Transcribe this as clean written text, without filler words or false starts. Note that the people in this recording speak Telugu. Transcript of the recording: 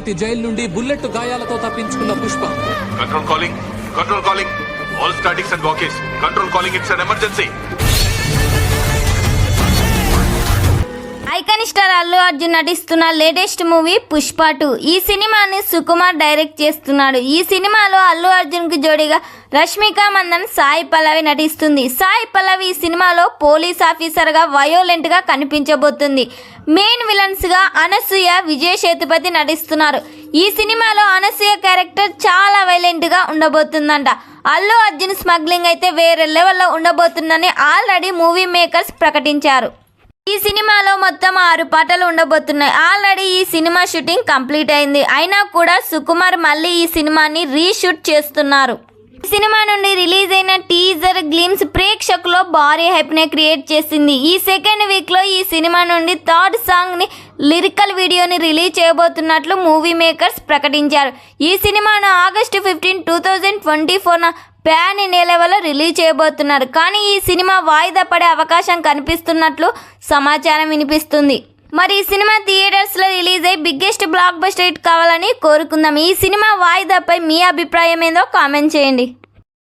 తిరుపతి జైలు నుండి బుల్లెట్ గాయాలతో తప్పించుకున్న Pushpa. Control calling all statics and walkies. Control calling, it's an emergency. Icon star Allu Arjun నటిస్తున్న లేటెస్ట్ మూవీ పుష్ప 2. ఈ సినిమాని సుకుమార్ డైరెక్ట్ చేస్తున్నాడు. ఈ సినిమాలో అల్లు అర్జున్ కు జోడీగా రష్మిక మందన్, సాయి పల్లవి నటిస్తుంది. సాయి పల్లవి ఈ సినిమాలో పోలీస్ ఆఫీసర్ గా వయోలెంట్ గా కనిపించబోతుంది. మెయిన్ విలన్స్ గా అనసూయ, విజయ్ సేతుపతి నటిస్తున్నారు. ఈ సినిమాలో అనసూయ క్యారెక్టర్ చాలా వైలెంట్ గా ఉండబోతుందంట. అల్లు అర్జున్ స్మగ్లింగ్ అయితే వేరే లెవెల్లో ఉండబోతుందని ఆల్రెడీ మూవీ మేకర్స్ ప్రకటించారు. ఈ సినిమాలో మొత్తం 6 పాటలు ఉండబోతున్నాయి. ఆల్రెడీ ఈ సినిమా షూటింగ్ కంప్లీట్ అయింది. అయినా కూడా సుకుమార్ మళ్ళీ ఈ సినిమాని రీషూట్ చేస్తున్నారు. ఈ సినిమా నుండి రిలీజ్ అయిన టీజర్ గ్లిమ్స్ ప్రేక్షకుల్లో భారీ హైప్ ని క్రియేట్ చేసింది. ఈ సెకండ్ వీక్ లో ఈ సినిమా నుండి థర్డ్ సాంగ్ ని లిరికల్ వీడియోని రిలీజ్ చేయబోతున్నట్లు మూవీ మేకర్స్ ప్రకటించారు. ఈ సినిమాను ఆగస్టు 15, 2024 ప్యాన్ ఇండియా లెవెల్లో రిలీజ్ చేయబోతున్నారు. కానీ ఈ సినిమా వాయిదా పడే అవకాశం కనిపిస్తున్నట్లు సమాచారం వినిపిస్తుంది. మరి ఈ సినిమా థియేటర్స్ లో రిలీజ్ అయ్యి బిగ్గెస్ట్ బ్లాక్ బస్టర్ హిట్ కావాలని కోరుకుందాం. ఈ సినిమా వాయిదాపై మీ అభిప్రాయం ఏందో కామెంట్ చేయండి.